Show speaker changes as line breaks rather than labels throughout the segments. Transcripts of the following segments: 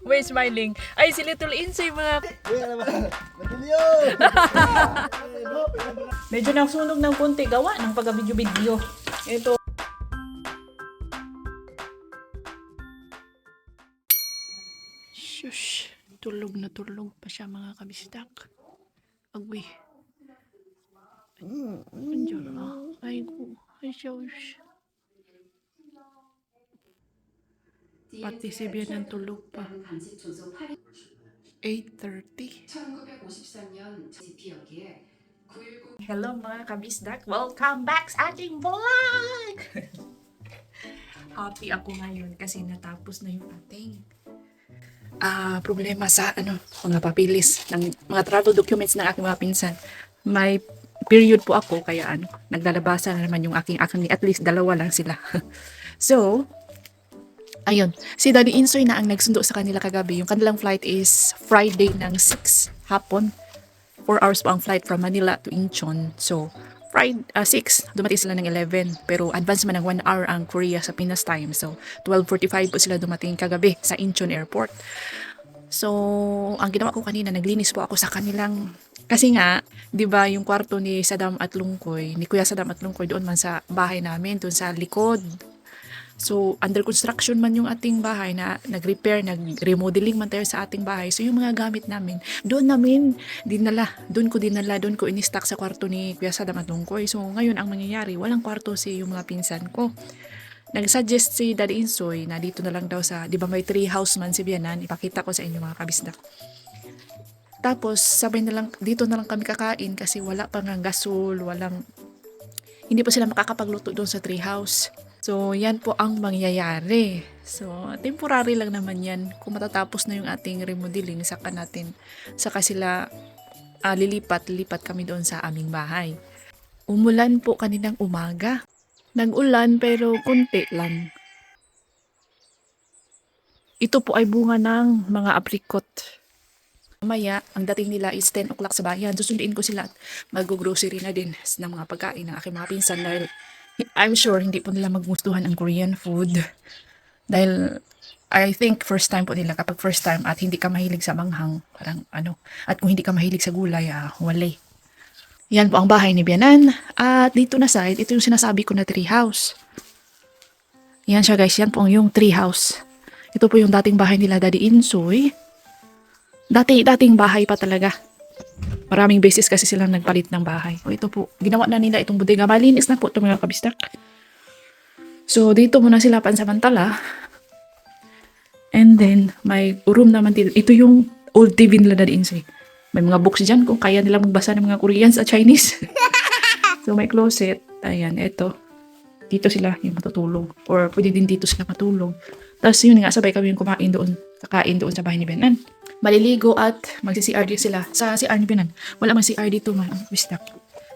We're smiling. Ay, si Little Insay mga...
Uy, ano ba? Matilyo!
Medyo nasunog ng konti gawa ng pag-video-video. Ito. Shush. Tulog na tulog pa siya mga kabistak. Agwi. Andiyan na. Ay, ko. Ay, shush. Pati si Bian tulog pa. 8:30.
1953년 지피역에 910
Hello mga kabisdak! Welcome back sa ating vlog! Happy ako ngayon kasi natapos na yung ating problema sa mga papilis ng mga travel documents ng aking mga pinsan. May period po ako kaya naglalabasa na naman yung aking at least dalawa lang sila. So, ayun, si Daddy Insoy na ang nagsundo sa kanila kagabi. Yung kanilang flight is Friday ng 6 hapon. 4 hours po ang flight from Manila to Incheon. So, Friday 6, dumating sila ng 11. Pero advance man ng 1 hour ang Korea sa Pinas time. So, 12:45 po sila dumating kagabi sa Incheon Airport. So, ang ginawa ko kanina, naglinis po ako sa kanilang... Kasi nga, di ba yung kwarto ni Saddam at Lungkoy, ni Kuya Saddam at Lungkoy doon man sa bahay namin, doon sa likod. So, under construction man yung ating bahay na nag-repair, nag-remodeling man tayo sa ating bahay. So, yung mga gamit namin, doon ko in-stock sa kwarto ni Kuya Saddam at Lungkoy. So, ngayon ang mangyayari, walang kwarto yung mga pinsan ko. Nag-suggest si Daddy Insoy na dito na lang daw sa, di ba may tree house man si Bianan, ipakita ko sa inyo mga kabisdak. Tapos, sabay na lang, dito na lang kami kakain kasi wala pang gasol, hindi pa sila makakapagluto doon sa tree house. So, yan po ang mangyayari. So, temporary lang naman yan. Kung matatapos na yung ating remodeling, saka sila lipat kami doon sa aming bahay. Umulan po kaninang umaga. Nag-ulan pero konti lang. Ito po ay bunga ng mga apricot. Mamaya, ang dating nila is 10 o'clock sa bayan. Susunduin ko sila at mag-grocery na din ng mga pagkain ng aking mga pinsan dahil I'm sure hindi po nila magustuhan ang Korean food. Dahil I think first time po nila, kapag first time at hindi ka mahilig sa manghang, parang at kung hindi ka mahilig sa gulay, wala. Yan po ang bahay ni Bianan. At dito na side, ito yung sinasabi ko na tree house. Yan siya guys, yan po yung tree house. Ito po yung dating bahay nila Daddy Insoy. Dating bahay pa talaga. Maraming beses kasi silang nagpalit ng bahay. O ito po, ginawa na nila itong bodega. Malinis na po ito mga kabistak. So, dito muna sila pansamantala. And then, may room naman dito. Ito yung old TV nila Daddy Insoy. May mga books dyan kung kaya nila magbasa ng mga Koreans at Chinese. So, may closet. Ayan, ito. Dito sila yung matutulog. Or pwede din dito sila matulog. Tapos yun nga, sabay kami yung kakain doon sa bahay ni Benan. Maliligo at magsi-CR din sila sa CR ni Benan. Wala man CR dito man.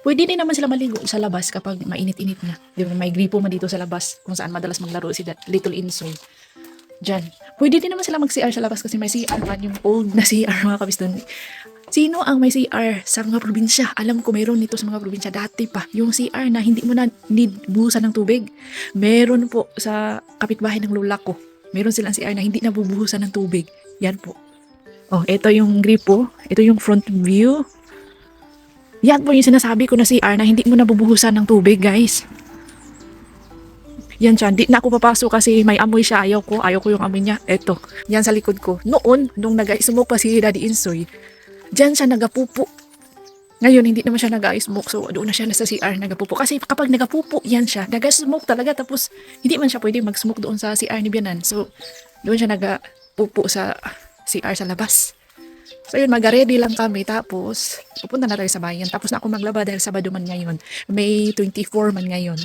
Pwede din naman sila maligo sa labas kapag mainit-init na. Di ba, may gripo man dito sa labas kung saan madalas maglaro si Little Insoy. Diyan. Pwede din naman sila mag-CR sa labas kasi may CR man yung old na CR mga kabis doon. Sino ang may CR sa mga probinsya? Alam ko mayroon nito sa mga probinsya dati pa. Yung CR na hindi mo na need buhusan ng tubig. Meron po sa kapitbahay ng lola ko. Meron silang CR na hindi na bubuhusan ng tubig. Yan po. Oh, ito yung gripo. Ito yung front view. Yan po yung sinasabi ko na CR na hindi mo na bubuhusan ng tubig, guys. Yan siya. Hindi na ako papasok kasi may amoy siya. Ayaw ko yung amoy niya. Ito. Yan sa likod ko. Noon, nung nag-smoke pa si Daddy Insoy, diyan siya nagapupo. Ngayon, hindi naman siya nag-smoke. So, doon na siya nasa CR nagapupo. Kasi kapag nagapupo, yan siya. Nag-smoke talaga. Tapos, hindi man siya pwede mag-smoke doon sa CR ni Bianan. So, doon siya nagapupo sa CR sa labas. So, yun, mag-ready lang kami. Tapos, pupunta na tayo sa bayan. Tapos na ako maglaba dahil Sabado man ngayon. May 24 man ngayon.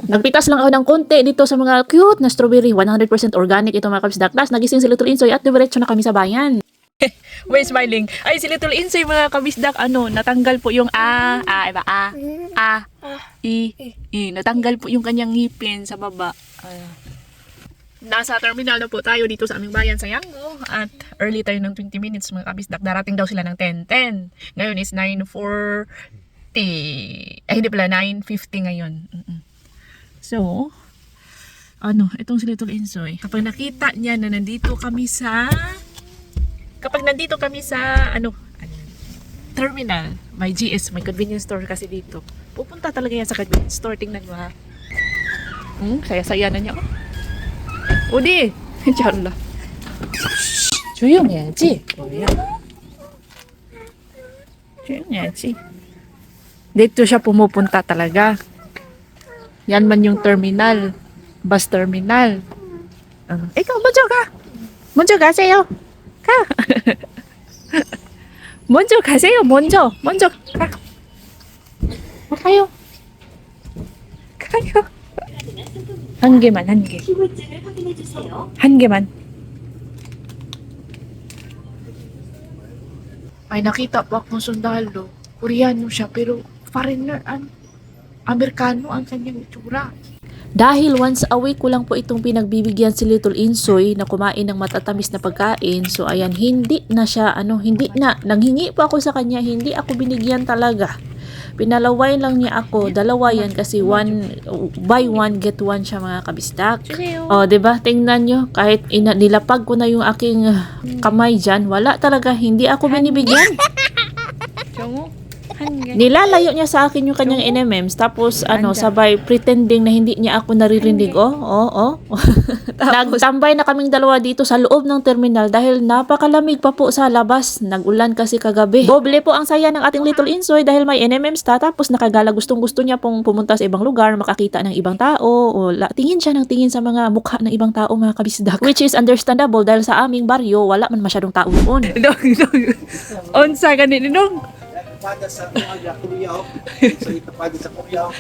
Nagpitas lang ako ng konti dito sa mga cute na strawberry. 100% organic ito mga kabisdak. Tapos nagising si Little Insoy at diretso na kami sa bayan. May smiling. Ay, si Little Insoy mga kabisdak, natanggal po yung natanggal po yung kanyang ngipin sa baba. Nasa terminal na po tayo dito sa aming bayan sa Yango at early tayo ng 20 minutes mga kabisdak. Darating daw sila ng 10:10. Ngayon is 9:40. Hindi pala, 9:50 ngayon. So, itong si Little Insoy, kapag nakita niya na nandito kami sa terminal, may GS, may convenience store kasi dito. Pupunta talaga yan sa convenience store. Tingnan mo ha. Saya-saya na niya. Udi! Inshallah. 조용해야지. 뭐야? 조용해야지. Dito siya pumupunta talaga. Yan man yung terminal. Bus terminal. Ikaw, 먼저 가. 먼저 가세요. 가. 먼저 가세요. 먼저 가. 가요. 가요. 한 개만. 한 개만. Ay, nakita po akong sundalo. Koreano siya, pero foreigner, Amerikano ang kanyang itsura.
Dahil once a week ko lang po itong pinagbibigyan si Little Insoy na kumain ng matatamis na pagkain. So ayan, hindi na siya, nanghingi po ako sa kanya, hindi ako binigyan talaga. Pinalaway lang niya ako, dalawa yan kasi buy one get one siya mga kabistak. O, diba? Tingnan nyo, kahit nilapag ko na yung aking kamay dyan, wala talaga, hindi ako binibigyan. Nilalayo niya sa akin yung kanyang NMMs tapos sabay pretending na hindi niya ako naririnig. Nagtambay na kaming dalawa dito sa loob ng terminal dahil napakalamig pa po sa labas. Nag-ulan kasi kagabi. Doble po ang saya ng ating Little Insoy dahil may NMMs tapos nakagala, gustong-gusto niya pong pumunta sa ibang lugar, makakita ng ibang tao tingin siya ng tingin sa mga mukha ng ibang tao mga kabisdak. Which is understandable dahil sa aming baryo wala man masyadong tao doon.
Onsa ganito nung?
Pada sa Korea. So itapada sa Korea.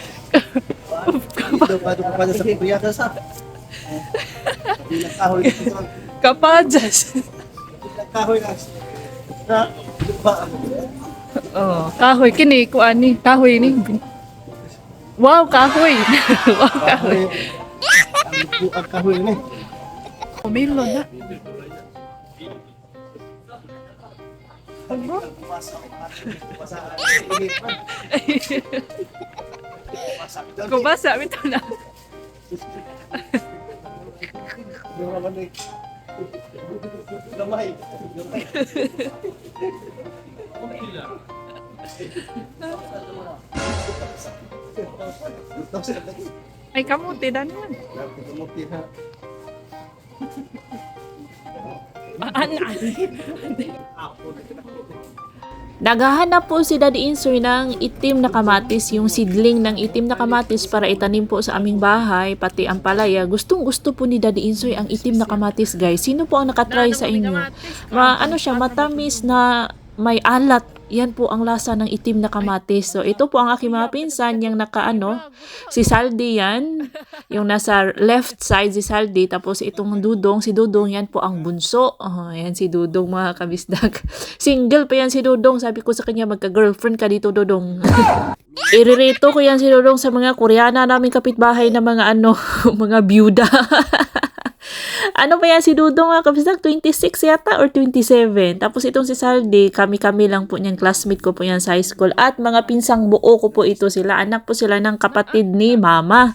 Pada sa Korea sa. Bilang kahoy dito.
Kapajas.
Bilang kahoy na.
Kahoy kini ko ani, kahoy ni. Wow, kahoy. Wow, kahoy.
Ang kahoy ni.
Melon na. Kubasa bitaw na.
Gamay.
Ay kamuti danon.
Naghahanap po si Daddy Insoy ng itim na kamatis, yung seedling ng itim na kamatis para itanim po sa aming bahay, pati ang palaya. Gustong-gusto po ni Daddy Insoy ang itim na kamatis, guys. Sino po ang nakatry sa inyo? Matamis na may alat. Yan po ang lasa ng itim na kamatis. So, ito po ang aking mga pinsan, yung si Saldi yan, yung nasa left side si Saldi, tapos itong si Dudong, yan po ang bunso. Yan si Dudong mga kabisdak. Single pa yan si Dudong. Sabi ko sa kanya, magka-girlfriend ka dito, Dudong. Iririto ko yan si Dudong sa mga Koreana naming kapitbahay na mga mga byuda. Ano pa yan si Dudong mga kabisdak? 26 yata or 27. Tapos itong si Saldi, kami-kami lang po niyan. Classmate ko po yan sa high school. At mga pinsang buo ko po ito sila. Anak po sila ng kapatid ni Mama.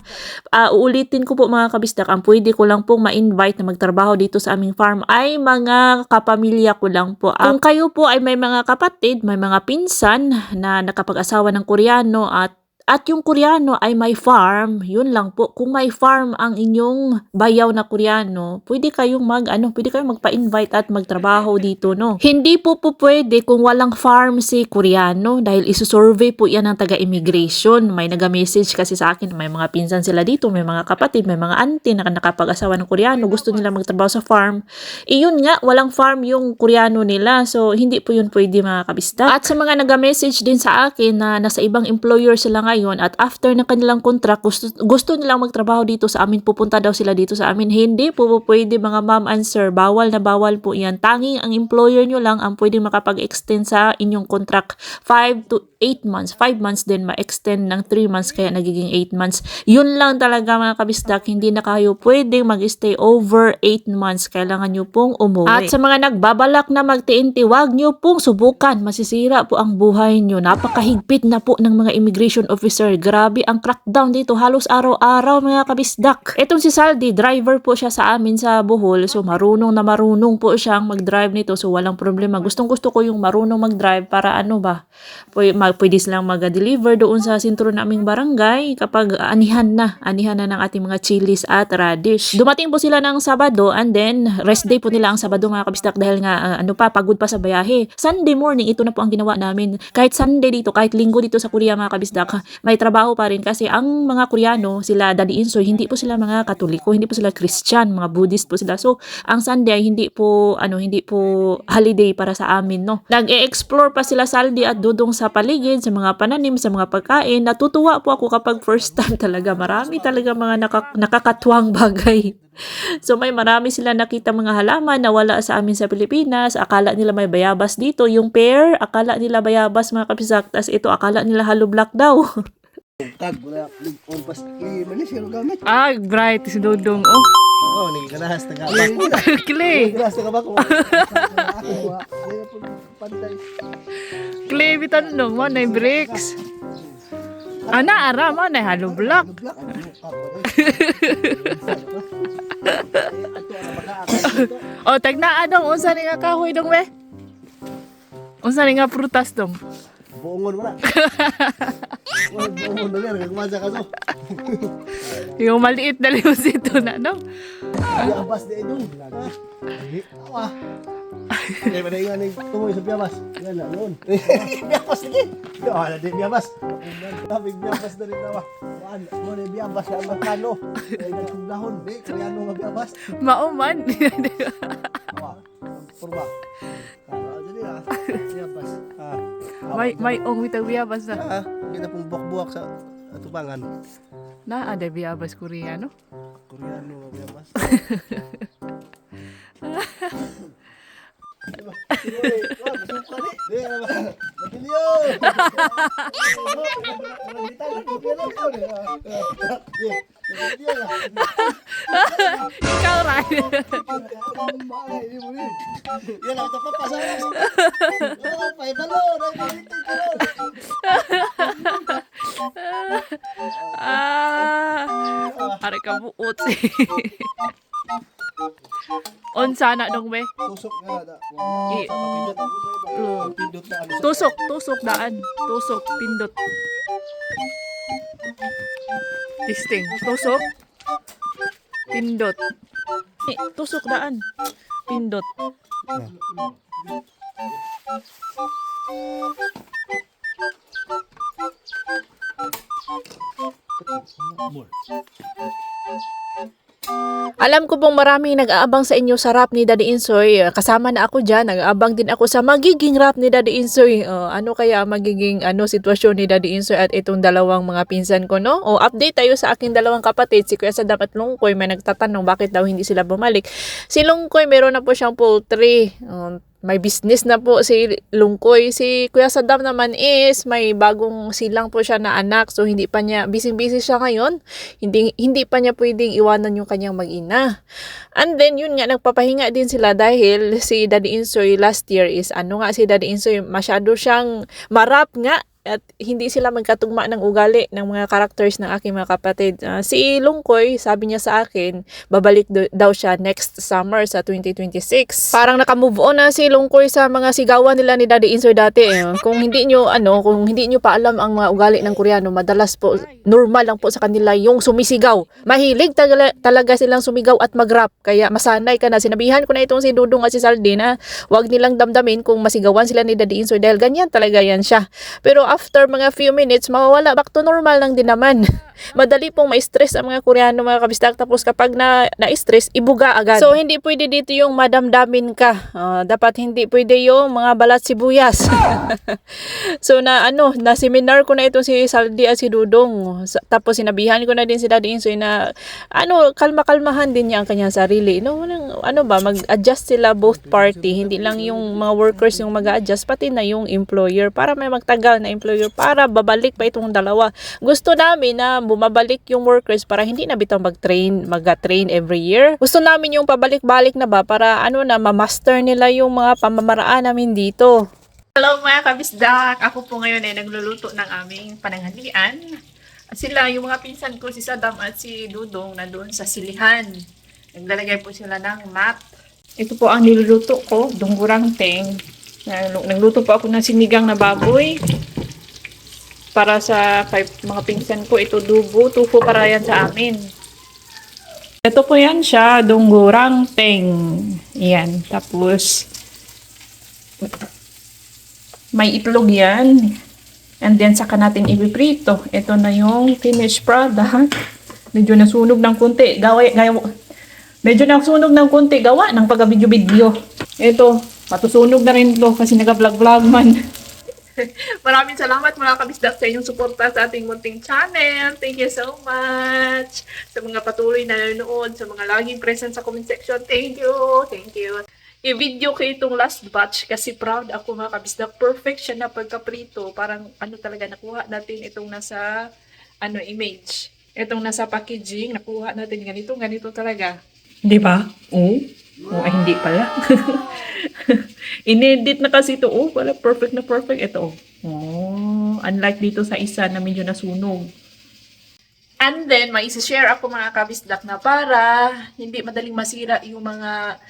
Uulitin ko po mga kabisdak, ang pwede ko lang pong ma-invite na magtrabaho dito sa aming farm ay mga kapamilya ko lang po. Kung kayo po ay may mga kapatid, may mga pinsan na nakapag-asawa ng Koreano at yung Koreano ay may farm, yun lang po. Kung may farm ang inyong bayaw na Koreano, pwede kayong magpa-invite at magtrabaho dito, no? Hindi po pwede kung walang farm si Koreano dahil isusurvey po yan ng taga-immigration. May naga-message kasi sa akin, may mga pinsan sila dito, may mga kapatid, may mga auntie na nakapag-asawa ng Koreano, gusto nila magtrabaho sa farm. Yun nga, walang farm yung Koreano nila. So, hindi po yun pwede mga kabista. At sa mga naga-message din sa akin na nasa ibang employer sila ngayon at after ng kanilang contract, gusto nilang magtrabaho dito sa amin, pupunta daw sila dito sa amin. Hindi po pwede mga ma'am and sir, bawal na bawal po yan. Tanging ang employer nyo lang ang pwede makapag-extend sa inyong contract 5 to 8 months. 5 months din ma-extend ng 3 months kaya nagiging 8 months. Yun lang talaga mga kabisdak, hindi na kayo pwedeng mag-stay over 8 months. Kailangan nyo pong umuwi. At sa mga nagbabalak na mag-TNT, wag nyo pong subukan. Masisira po ang buhay nyo. Napakahigpit na po ng mga immigration officer. Grabe ang crackdown dito. Halos araw-araw mga kabisdak. Etong si Saldi, driver po siya sa amin sa Bohol. So marunong po siyang mag-drive nito. So walang problema. Gustong-gusto ko yung marunong mag-drive para ano ba? Pwede silang mag-deliver doon sa sentro naming barangay kapag anihan na ng ating mga chilies at radish. Dumating po sila ng Sabado and then rest day po nila ang Sabado mga kabisdak dahil nga pagod pa sa bayahe. Sunday morning, ito na po ang ginawa namin. Kahit Sunday dito, kahit Linggo dito sa Korea mga kabisdak, may trabaho pa rin kasi ang mga Koreano, sila Daddy Insoy, hindi po sila mga Katoliko, hindi po sila Christian, mga Buddhist po sila. So, ang Sunday ay hindi po holiday para sa amin, no. Nag-e-explore pa sila Saldi at Dudong sa paligid, sa mga pananim, sa mga pagkain. Natutuwa po ako kapag first time talaga. Marami talaga mga nakakatuwang bagay. So may marami sila nakita mga halaman na wala sa amin sa Pilipinas. Akala nila may bayabas dito. Yung pear, akala nila bayabas mga kabisdak. Tas ito, akala nila hollow block daw.
Tag, wala. On pas. Malaysia yung gamit.
Ah, bright si Dudong. Oh,
Oh, nagkanahas na gabak.
Clay.
Nagkanahas na gabak. Pantay.
Clay, bitan no. Mo na bricks. Ana, ara mo na hollow block. Oh, tagna dong. Unsa ni nga kahoy dong we? Unsa ni nga prutas dong?
Buongon mo na. Buongon na yan. Nagmasa ka so.
Yung maliit na limosito na, no?
Biyabas na ito. Awa. Kaya ba na yung anong tumoy sa biyabas? Yan na, noon. Biyabas lagi. Wala din biyabas. Daming biyabas na rin nawa. Ano na yung biyabas na magkano? Kaya nagsublahon. Di, kaya ano nga biyabas?
Mauman.
Awa. Purba. Jadi ah, biyabas.
may ongwitang biyabas na.
Kita pong buwak-buwak sa atubangan.
Na ada biyabas Koreano.
Koreano nga biyabas.
Ikaw rin.
Yan ako tapapasaya. Oh, paibalo.
Are ka buot. On sana dong be.
Tusok nga da. Pindot na ano.
Tusok daan. Tusok pindot. Testing. Tusok. Pindot. Tusok daan. Pindot. Alam ko pong maraming nag-aabang sa inyo sa rap ni Daddy Insoy. Kasama na ako dyan. Nag-aabang din ako sa magiging rap ni Daddy Insoy. Ano kaya magiging sitwasyon ni Daddy Insoy at itong dalawang mga pinsan ko, no? Update tayo sa aking dalawang kapatid. Si Kuya Saddam at Lungkoy may nagtatanong bakit daw hindi sila bumalik. Si Lungkoy meron na po siyang poultry. May business na po si Lungkoy. Si Kuya Saddam naman is may bagong silang po siya na anak. So hindi pa niya, busy siya ngayon. Hindi pa niya pwedeng iwanan yung kanyang mag-ina. And then yun nga, nagpapahinga din sila dahil si Daddy Insoy last year is si Daddy Insoy masyado siyang marap nga. At hindi sila magkatugma ng ugali ng mga characters ng aking mga kapatid. Si Lungkoy, sabi niya sa akin, babalik daw siya next summer sa 2026. Parang naka-move on na si Lungkoy sa mga sigawan nila ni Daddy Insoy dati. Kung hindi nyo pa alam ang mga ugali ng Koreano, madalas po, normal lang po sa kanila yung sumisigaw. Mahilig talaga silang sumigaw at mag-rap. Kaya masanay ka na. Sinabihan ko na itong si Dudong at si Saldi na huwag nilang damdamin kung masigawan sila ni Daddy Insoy dahil ganyan talaga yan siya. Pero
after mga few minutes, mawawala back to normal lang din naman. Madali pong ma-stress ang mga Koreano mga kabisdak. Tapos kapag na-stress, ibuga agad. So, hindi pwede dito yung madamdamin ka. Dapat hindi pwede yung mga balat sibuyas. So, na seminar ko na itong si Saldi at si Dudong. Tapos, sinabihan ko na din si Daddy Insoy na, kalma-kalmahan din niya ang kanyang sarili. Mag-adjust sila both party. Hindi lang yung mga workers yung mag-adjust, pati na yung employer. Para may magtagal na employer, para babalik pa itong dalawa. Gusto namin na bumabalik yung workers para hindi na bitaw mag-train every year. Gusto namin yung pabalik-balik na ba para ma-master nila yung mga pamamaraan namin dito.
Hello mga kabisdak! Ako po ngayon ay nagluluto ng aming pananghalian. At sila, yung mga pinsan ko, si Saddam at si Dudong, na doon sa silihan. Naglalagay po sila ng mat. Ito po ang niluluto ko, dunggurang teng. Nagluto po ako ng sinigang na baboy. Para sa mga pinsan ko, ito dugo, tupo para yan sa amin. Ito po yan siya, dunggurang teng. Yan, tapos may itlog yan. And then, saka natin ipiprito. Ito na yung finished product. Medyo nasunog ng kunti. Medyo nasunog ng kunti. Gawa ng pag-video-video. Ito, matusunog na rin ito kasi nag-vlog-vlog man. Maraming salamat mga kabisdak sa inyong suporta sa ating munting channel. Thank you so much. Sa mga patuloy na nanonood, sa mga laging present sa comment section. Thank you. Thank you. I-video ko itong last batch kasi proud ako mga kabisdak. Perfect siya na pagkaprito. Parang talaga nakuha natin itong nasa image. Itong nasa packaging, nakuha natin ganito talaga. Di ba? Ay hindi pala. Inedit na kasi ito. Wala perfect na perfect. Ito. Unlike dito sa isa na medyo nasunog. And then, may isi-share ako mga kabisdak na para hindi madaling masira yung mga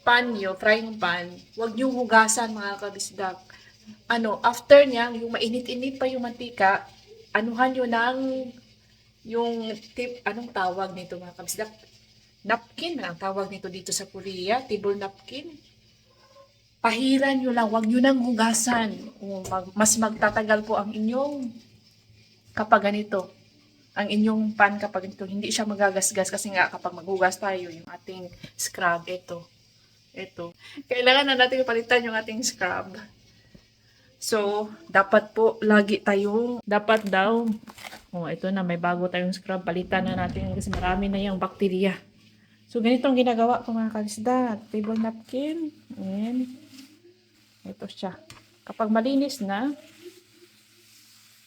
pan nyo, frying pan, huwag nyo hugasan mga kabisdak. After niya, yung mainit-init pa yung mantika, anuhan nyo ng yung anong tawag nito mga kabisdak? Napkin ang tawag nito dito sa Korea, table napkin. Pahiran nyo lang, huwag nyo nang hugasan. Mas magtatagal po ang inyong kapag ganito. Ang inyong pan kapag ganito, hindi siya magagasgas kasi nga kapag maghugas tayo, yung ating scrub, ito. Kailangan na natin palitan yung ating scrub. So, dapat po lagi dapat daw, ito na, may bago tayong scrub, palitan na natin kasi marami na yung bakterya. So, ganitong ginagawa ko mga kabisdak. Table napkin. Ayan. Ito siya. Kapag malinis na,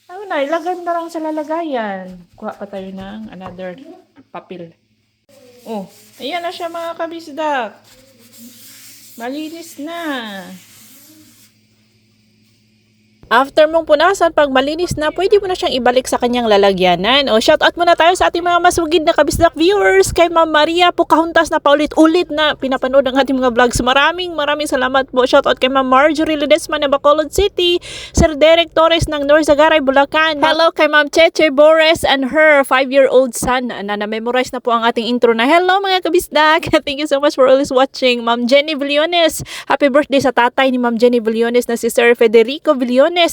ilagay na lang sa lalagayan. Kuha pa tayo ng another papel. Ayan na siya mga kabisdak. Malinis na. After mong punasan, pag malinis na, pwede mo na siyang ibalik sa kanyang lalagyanan. Shoutout muna tayo sa ating mga masugid na kabisdak viewers. Kay Ma'am Maria Pocahontas na paulit-ulit na pinapanood ang ating mga vlogs. Maraming salamat po. Shoutout kay Ma'am Marjorie Ledesma ng Bacolod City. Sir Derek Torres ng Norzagaray, Bulacan. Hello kay Ma'am Cheche Bores and her 5-year-old son na na-memorize na po ang ating intro na hello mga kabisdak. Thank you so much for always watching. Ma'am Jenny Villones. Happy birthday sa tatay ni Ma'am Jenny Villones na si Sir Federico Villones.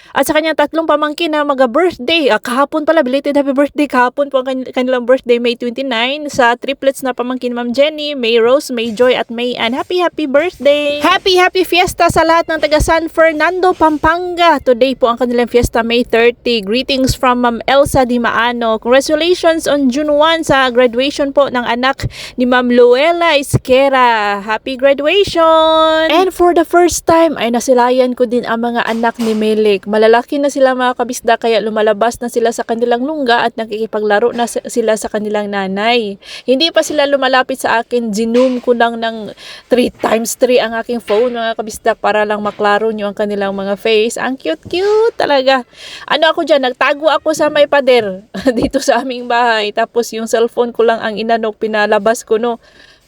At sa kanyang 3 pamangkin na mag-birthday. Kahapon pala, belated happy birthday. Kahapon po ang kanilang birthday, May 29. Sa triplets na pamangkin Ma'am Jenny, May Rose, May Joy at May Ann. Happy birthday! Happy fiesta sa lahat ng taga San Fernando, Pampanga. Today po ang kanilang fiesta, May 30. Greetings from Ma'am Elsa Di Maano. Congratulations on June 1 sa graduation po ng anak ni Ma'am Luella Isquera. Happy graduation! And for the first time ay nasilayan ko din ang mga anak ni Melik. Malalaki na sila mga kabisda kaya lumalabas na sila sa kanilang lungga at nakikipaglaro na sila sa kanilang nanay. Hindi pa sila lumalapit sa akin. Zinoom ko lang ng 3x3 ang aking phone mga kabisda para lang maklaro nyo ang kanilang mga face. Ang cute talaga. Ako dyan, nagtago ako sa may pader dito sa aming bahay. Tapos yung cellphone ko lang ang inanok, pinalabas ko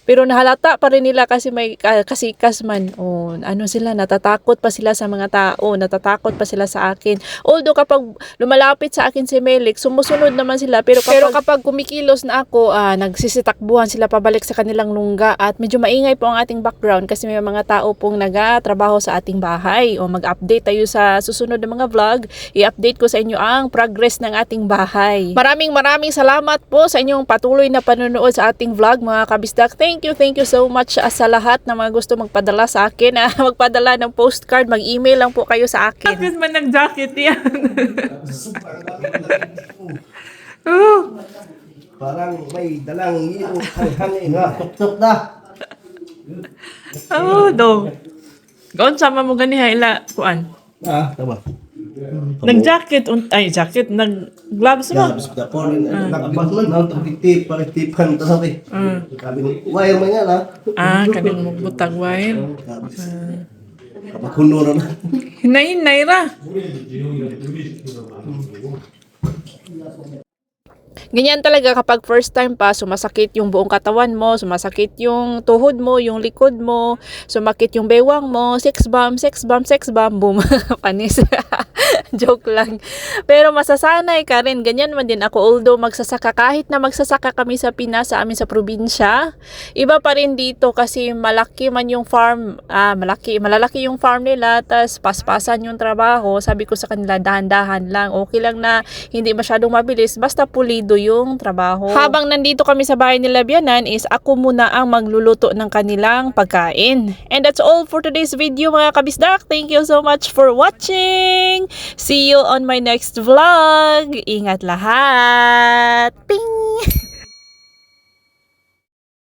Pero nahalata pa rin nila kasi may kasikas man. O, ano sila, natatakot pa sila sa mga tao, natatakot pa sila sa akin. Although kapag lumalapit sa akin si Melik, sumusunod naman sila. Pero kapag kumikilos na ako, nagsisitakbuhan sila pabalik sa kanilang lungga. At medyo maingay po ang ating background kasi may mga tao pong nagatrabaho sa ating bahay. O mag-update tayo sa susunod na mga vlog. I-update ko sa inyo ang progress ng ating bahay. Maraming salamat po sa inyong patuloy na panonood sa ating vlog, mga kabisdak. Thank you so much sa lahat na mga gusto magpadala sa akin. Magpadala ng postcard, mag-email lang po kayo sa akin.
Bakit man nag-jacket yan?
Parang may dalang iyong hangin nga. Tuk-tuk na.
Do. Gaon sama mo ganiha ila kuan.
Tama.
Nag-jacket, jacket, nag-gloves mo.
Tapos tapon, nakabas man, pakitipan, tapos sabi. Sabi ni, wire man yan
Kaning magbutag wire.
Kapag huno na.
Hinay-hinay ra.
Ganyan talaga kapag first time pa, sumasakit yung buong katawan mo, sumasakit yung tuhod mo, yung likod mo, sumakit yung bewang mo, sex bomb, boom, panis. Joke lang. Pero masasanay ka rin, ganyan man din ako. Although magsasaka, kahit na magsasaka kami sa Pinas, sa amin sa probinsya, iba pa rin dito kasi malaki man yung farm, malalaki yung farm nila, tas paspasan yung trabaho. Sabi ko sa kanila, dahan-dahan lang, okay lang na hindi masyadong mabilis, basta pulido yung trabaho. Habang nandito kami sa bahay nila Bianan is ako muna ang magluluto ng kanilang pagkain. And that's all for today's video, mga kabisdak. Thank you so much for watching. See you on my next vlog. Ingat lahat. Ping!